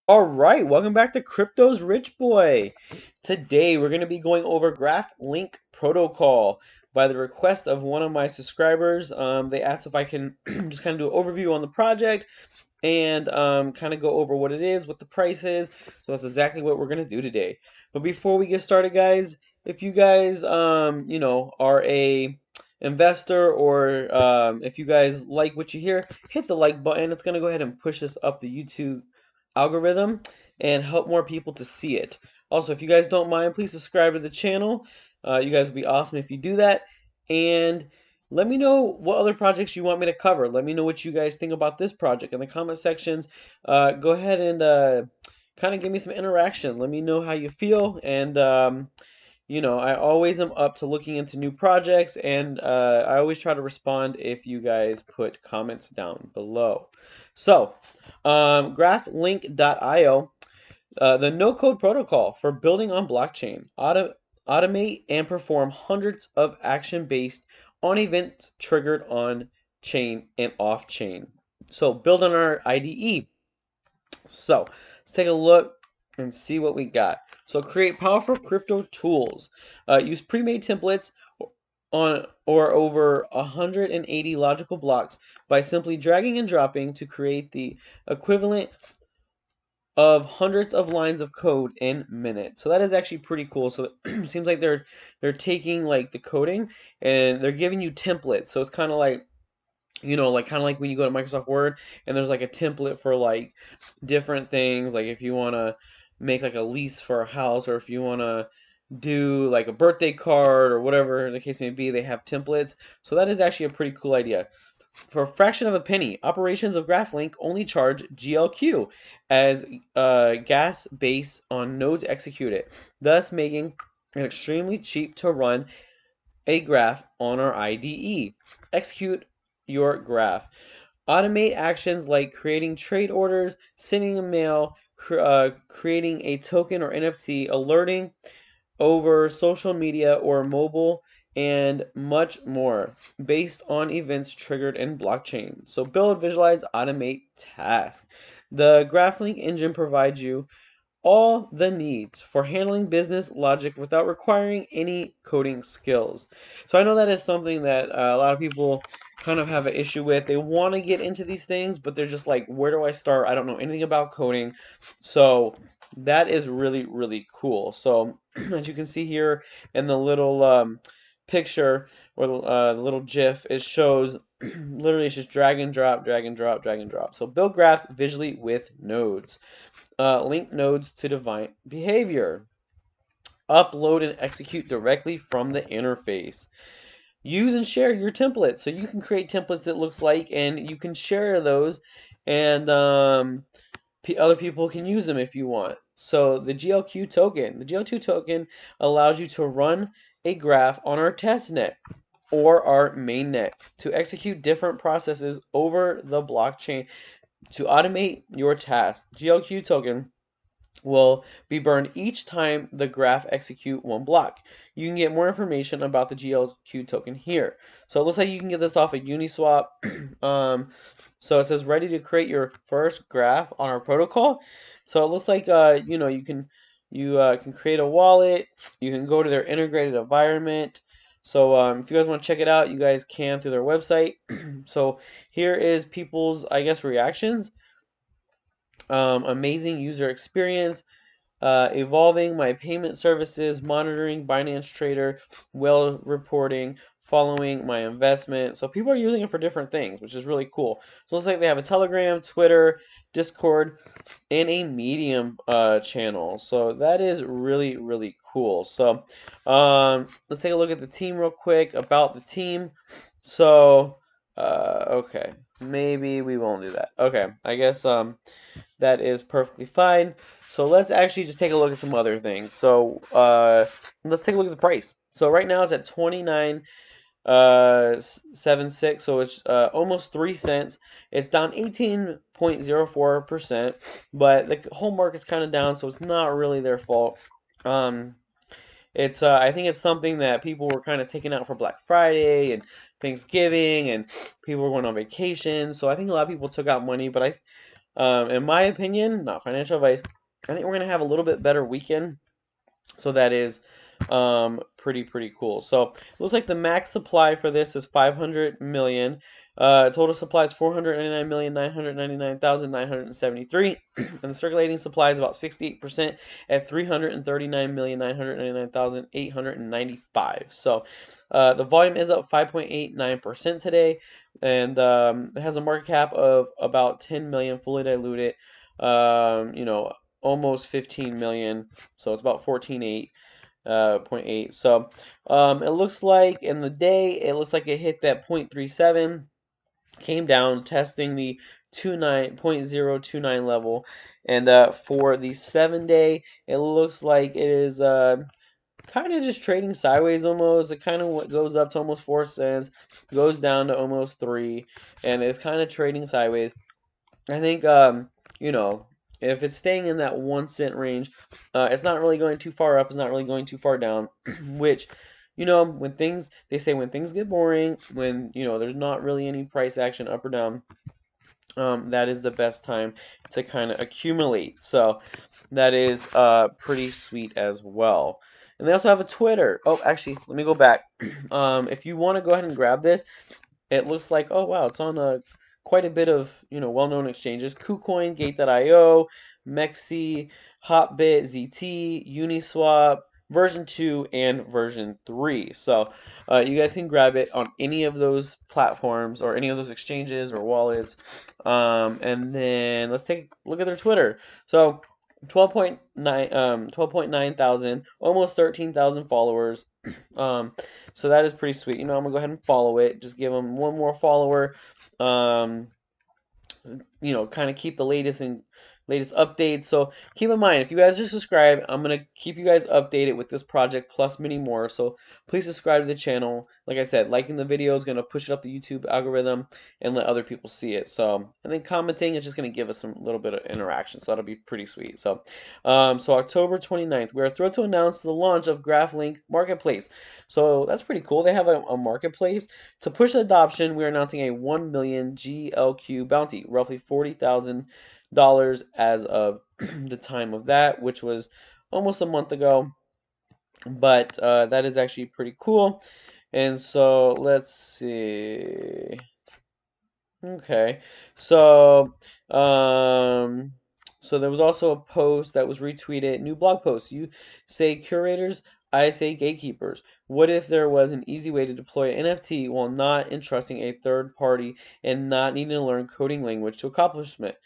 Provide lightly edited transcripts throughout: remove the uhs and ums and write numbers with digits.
All right, welcome back to Crypto's Rich Boy. Today we're going to be going over Graphlinq Protocol by the request of one of my subscribers. They asked if I can just kind of do an overview on the project and kind of go over what it is, what the price is. So that's exactly what we're going to do today. But before we get started, guys, if you guys, are a investor or if you guys like what you hear, hit the like button. It's going to go ahead and push us up the YouTube algorithm and help more people to see it. Also, if you guys don't mind, please subscribe to the channel. You guys would be awesome if you do that. And let me know what other projects you want me to cover. Let me know what you guys think about this project in the comment sections. Go ahead and kind of give me some interaction. Let me know how you feel. And, I always am up to looking into new projects. And I always try to respond if you guys put comments down below. So, Graphlink.io, the no-code protocol for building on blockchain. Automate and perform hundreds of action-based on events triggered on chain and off chain. So build on our IDE. So let's take a look and see what we got. So create powerful crypto tools. Use pre-made templates on or over 180 logical blocks by simply dragging and dropping to create the equivalent of hundreds of lines of code in minutes. So that is actually pretty cool. So it seems like they're taking like the coding and they're giving you templates. So it's kind of like like kind of like when you go to Microsoft Word and there's like a template for like different things, like if you want to make like a lease for a house or if you want to do like a birthday card or whatever the case may be, they have templates. So that is actually a pretty cool idea. For a fraction of a penny, operations of Graphlinq only charge GLQ as gas base on nodes executed, thus making it extremely cheap to run a graph on our IDE. Execute your graph. Automate actions like creating trade orders, sending a mail, creating a token or NFT, alerting over social media or mobile, and much more based on events triggered in blockchain. So build, visualize, automate, task. The Graphlink engine provides you all the needs for handling business logic without requiring any coding skills. So I know that is something that a lot of people kind of have an issue with. They want to get into these things, but they're just like, where do I start? I don't know anything about coding. So that is really, really cool. So as you can see here in the little picture or the little GIF, it shows literally it's just drag and drop, drag and drop, drag and drop. So build graphs visually with nodes. Link nodes to define behavior. Upload and execute directly from the interface. Use and share your templates. So you can create templates that looks like, and you can share those, and other people can use them if you want. So the GLQ token allows you to run a graph on our testnet or our mainnet to execute different processes over the blockchain to automate your task. GLQ token will be burned each time the graph execute one block. You can get more information about the GLQ token here. So it looks like you can get this off of Uniswap. So it says ready to create your first graph on our protocol. So it looks like you can create a wallet. You can go to their integrated environment. So if you guys want to check it out, you guys can through their website. So here is people's, I guess, reactions. Amazing user experience, evolving my payment services, monitoring Binance Trader, well reporting, following my investment. So people are using it for different things, which is really cool. So it looks like they have a Telegram, Twitter, Discord, and a Medium channel. So that is really, really cool. So let's take a look at the team real quick, about the team. So, okay, maybe we won't do that. Okay, I guess that is perfectly fine. So let's actually just take a look at some other things. So let's take a look at the price. So right now it's at 29 76, so it's almost 3 cents. It's down 18.04%, but the whole market's kind of down, so it's not really their fault. Um, it's I think it's something that people were kind of taking out for Black Friday and Thanksgiving, and people were going on vacation. So I think a lot of people took out money, but In my opinion, not financial advice, I think we're gonna have a little bit better weekend. So that is pretty cool. So it looks like the max supply for this is 500 million. Total supply is 499,999,973, and the circulating supply is about 68% at 339,999,895. So the volume is up 5.89% today, and it has a market cap of about 10 million fully diluted. Almost 15 million, so it's about 14.8. So it looks like in the day, it looks like it hit that 0.37, came down, testing the 0.029 level. And for the 7 day, it looks like it is kind of just trading sideways almost. It kind of goes up to almost 4 cents, goes down to almost 3, and it's kind of trading sideways. I think you know, if it's staying in that 1 cent range, it's not really going too far up, it's not really going too far down, which, when things get boring, when, there's not really any price action up or down, that is the best time to kind of accumulate. So that is pretty sweet as well. And they also have a Twitter. Oh, actually, let me go back. If you want to go ahead and grab this, it looks like, oh wow, it's on quite a bit of well-known exchanges: KuCoin, Gate.io, Mexi, Hotbit, ZT, Uniswap, version 2 and version 3. So you guys can grab it on any of those platforms or any of those exchanges or wallets. And then let's take a look at their Twitter. So 12.9 thousand, almost 13,000 followers. So that is pretty sweet. I'm gonna go ahead and follow it. Just give them one more follower. Um, kind of keep the latest updates. So keep in mind, if you guys are subscribed, I'm gonna keep you guys updated with this project plus many more. So please subscribe to the channel. Like I said, liking the video is gonna push it up the YouTube algorithm and let other people see it. So, and then commenting is just gonna give us some little bit of interaction. So that'll be pretty sweet. So October 29th, we are thrilled to announce the launch of Graphlinq Marketplace. So that's pretty cool. They have a marketplace. To push adoption, we are announcing a 1 million GLQ bounty, roughly $40,000 as of the time of that, which was almost a month ago. But that is actually pretty cool. And so let's see. Okay. So, so there was also a post that was retweeted, new blog post. You say curators, I say gatekeepers. What if there was an easy way to deploy an NFT while not entrusting a third party and not needing to learn coding language to accomplish it?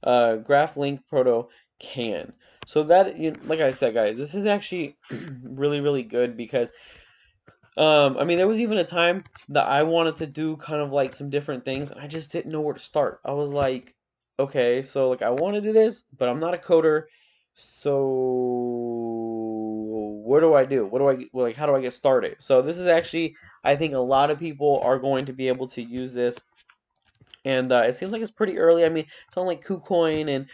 Graphlinq Proto can. So that, like I said, guys, this is actually really good because I mean, there was even a time that I wanted to do kind of like some different things, and I just didn't know where to start. I was like, okay, so like I want to do this, but I'm not a coder, so what do I do? What do I like? How do I get started? So this is actually, I think a lot of people are going to be able to use this, and it seems like it's pretty early. I mean, it's on like KuCoin and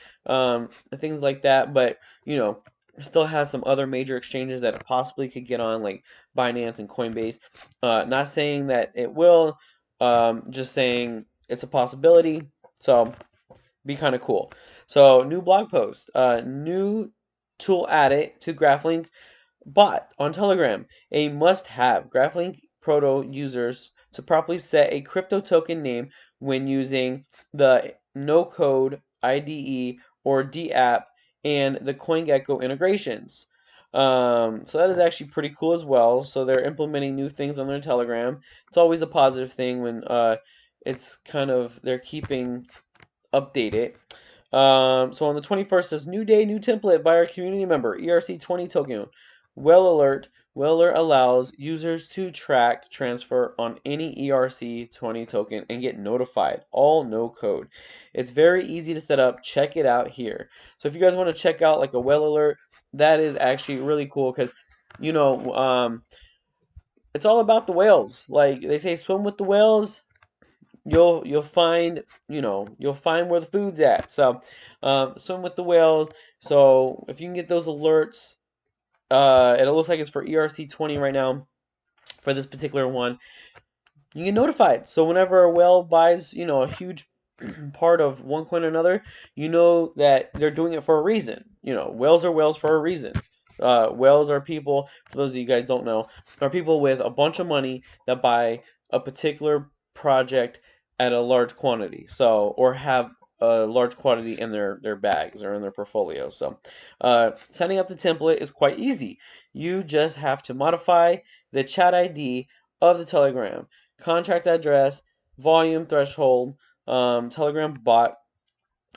things like that, but it still has some other major exchanges that it possibly could get on, like Binance and Coinbase. Not saying that it will, just saying it's a possibility. So be kind of cool. So new blog post, new tool added to Graphlinq Bot on Telegram, a must-have. Graphlinq Proto users to properly set a crypto token name when using the no-code IDE or DApp and the CoinGecko integrations. So that is actually pretty cool as well. So they're implementing new things on their Telegram. It's always a positive thing when it's kind of they're keeping updated. So on the 21st says new day, new template by our community member, ERC20 token. Well alert allows users to track transfer on any ERC20 token and get notified. All no code. It's very easy to set up. Check it out here. So if you guys want to check out like a well alert, that is actually really cool because it's all about the whales. Like they say, swim with the whales, you'll find you'll find where the food's at. So swim with the whales. So if you can get those alerts, it looks like it's for ERC20 right now for this particular one, you get notified. So whenever a whale buys a huge part of one coin or another, you know that they're doing it for a reason. Whales are whales for a reason. Whales are people, for those of you guys don't know, are people with a bunch of money that buy a particular project at a large quantity. So, or have a large quantity in their bags or in their portfolio. So, setting up the template is quite easy. You just have to modify the chat ID of the Telegram, contract address, volume threshold, Telegram bot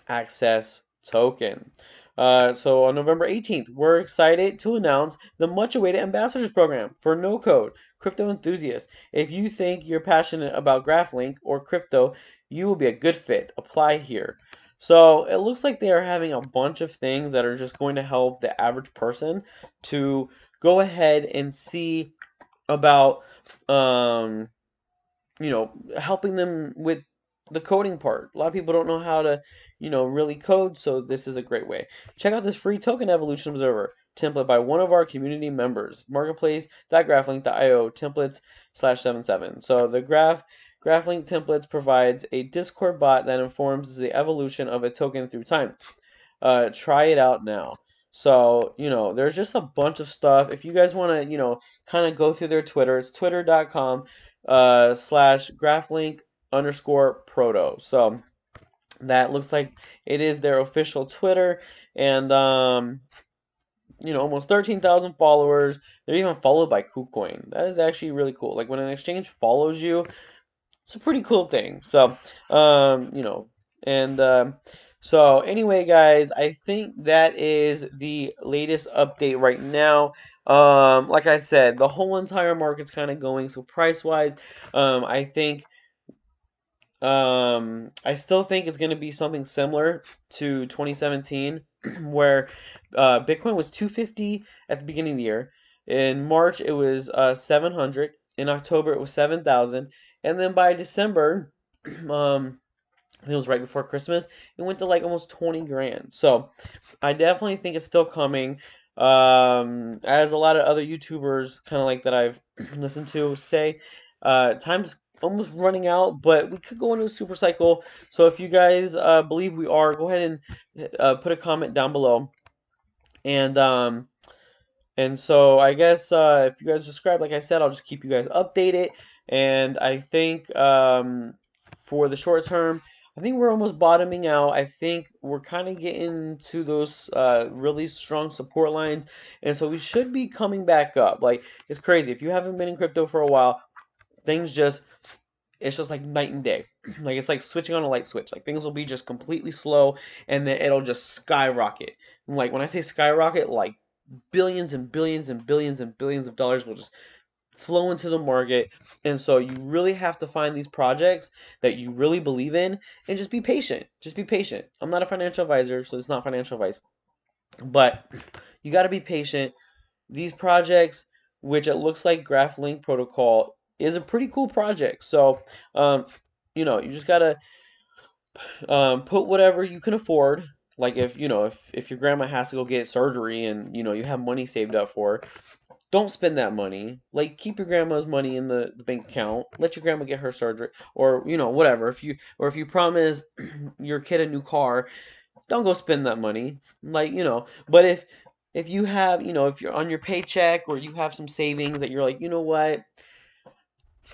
access token. So on November 18th, we're excited to announce the much awaited ambassadors program for no code crypto enthusiasts. If you think you're passionate about Graphlinq or crypto, you will be a good fit. Apply here. So it looks like they are having a bunch of things that are just going to help the average person to go ahead and see about um, helping them with the coding part. A lot of people don't know how to, really code, so this is a great way. Check out this free token evolution observer template by one of our community members, marketplace.graphlink.io templates/77. So the Graphlink templates provides a Discord bot that informs the evolution of a token through time. Try it out now. So, there's just a bunch of stuff. If you guys want to, kind of go through their Twitter, it's twitter.com slash graphlink underscore proto. So that looks like it is their official Twitter. And, almost 13,000 followers. They're even followed by KuCoin. That is actually really cool. Like when an exchange follows you, it's a pretty cool thing. So, and so anyway, guys, I think that is the latest update right now. Like I said, the whole entire market's kind of going. So price wise, I think I still think it's going to be something similar to 2017, where Bitcoin was 250 at the beginning of the year. In March, it was 700. In October, it was 7,000. And then by December, I think it was right before Christmas, it went to like almost 20 grand. So I definitely think it's still coming. As a lot of other YouTubers, kind of like that I've listened to, say, time's almost running out, but we could go into a super cycle. So if you guys believe we are, go ahead and put a comment down below. And so I guess if you guys subscribe, like I said, I'll just keep you guys updated. And I think for the short term, I think we're almost bottoming out. I think we're kind of getting to those really strong support lines. And so we should be coming back up. Like, it's crazy. If you haven't been in crypto for a while, things just, it's just like night and day. Like, it's like switching on a light switch. Like, things will be just completely slow, and then it'll just skyrocket. Like, when I say skyrocket, like, billions and billions and billions and billions of dollars will just flow into the market. And so you really have to find these projects that you really believe in and just be patient. Just be patient. I'm not a financial advisor, so it's not financial advice. But you got to be patient. These projects, which it looks like Graphlinq Protocol is a pretty cool project. So, you just got to put whatever you can afford. Like if your grandma has to go get surgery and you have money saved up for her, don't spend that money. Like, keep your grandma's money in the bank account. Let your grandma get her surgery, or whatever. If you promise your kid a new car, don't go spend that money. Like, but if you have, if you're on your paycheck or you have some savings that you're like, what,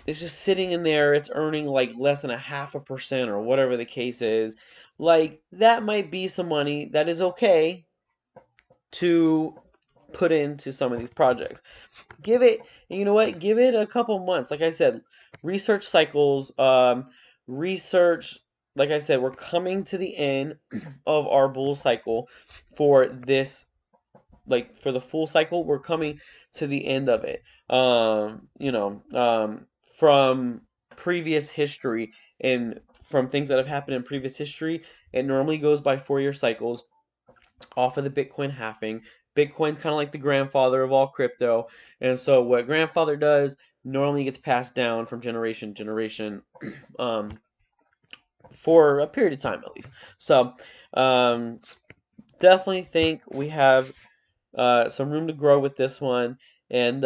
it's just sitting in there, it's earning like less than 0.5% or whatever the case is, like that might be some money that is okay to put into some of these projects. Give it, you know what? Give it a couple months. Like I said, research cycles, research. Like I said, we're coming to the end of our bull cycle for this. Like for the full cycle, we're coming to the end of it. From previous history and from things that have happened in previous history, it normally goes by 4-year cycles off of the Bitcoin halving. Bitcoin's kind of like the grandfather of all crypto. And so what grandfather does normally gets passed down from generation to generation um, for a period of time at least. So um, definitely think we have some room to grow with this one. And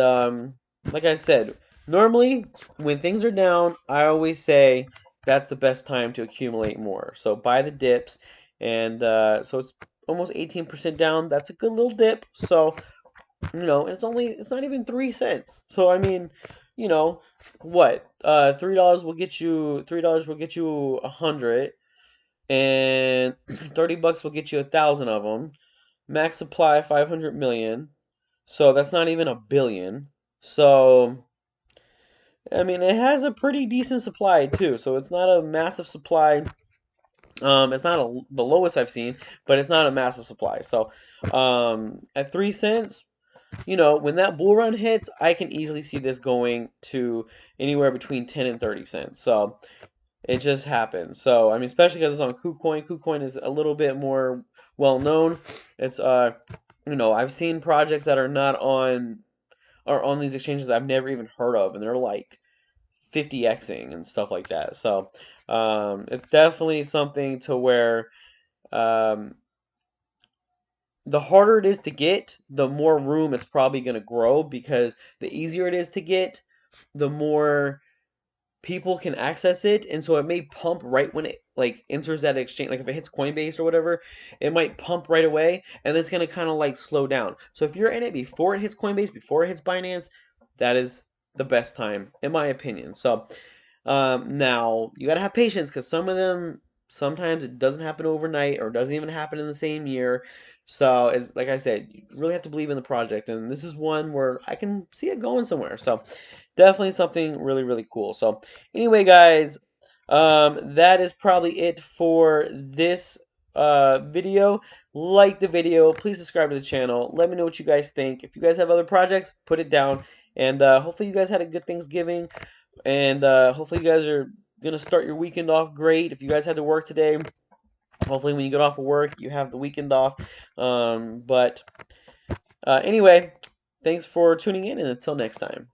like I said, normally when things are down, I always say that's the best time to accumulate more. So buy the dips, and so it's almost 18% down. That's a good little dip. So it's not even 3 cents. So I mean, you know, what? $3 will get you a hundred, and $30 will get you 1,000 of them. Max supply 500 million. So that's not even a billion. So I mean, it has a pretty decent supply too. So it's not a massive supply. It's not the lowest I've seen, but it's not a massive supply. So, at 3 cents, when that bull run hits, I can easily see this going to anywhere between 10 and 30 cents. So it just happens. So I mean, especially because it's on KuCoin. KuCoin is a little bit more well known. It's I've seen projects that are on these exchanges that I've never even heard of, and they're like 50xing and stuff like that. So it's definitely something to where um, the harder it is to get, the more room it's probably going to grow, because the easier it is to get, the more people can access it, and so it may pump right when it like enters that exchange. Like if it hits Coinbase or whatever, it might pump right away, and then it's going to kind of like slow down. So if you're in it before it hits Coinbase, before it hits Binance, that is the best time in my opinion. So now you got to have patience, because some of them, sometimes it doesn't happen overnight or doesn't even happen in the same year. So it's like I said, you really have to believe in the project, and this is one where I can see it going somewhere. So definitely something really, really cool. So anyway, guys, that is probably it for this video. Like the video, please subscribe to the channel. Let me know what you guys think. If you guys have other projects, put it down. And hopefully you guys had a good Thanksgiving. And hopefully you guys are going to start your weekend off great. If you guys had to work today, hopefully when you get off of work, you have the weekend off. But anyway, thanks for tuning in, and until next time.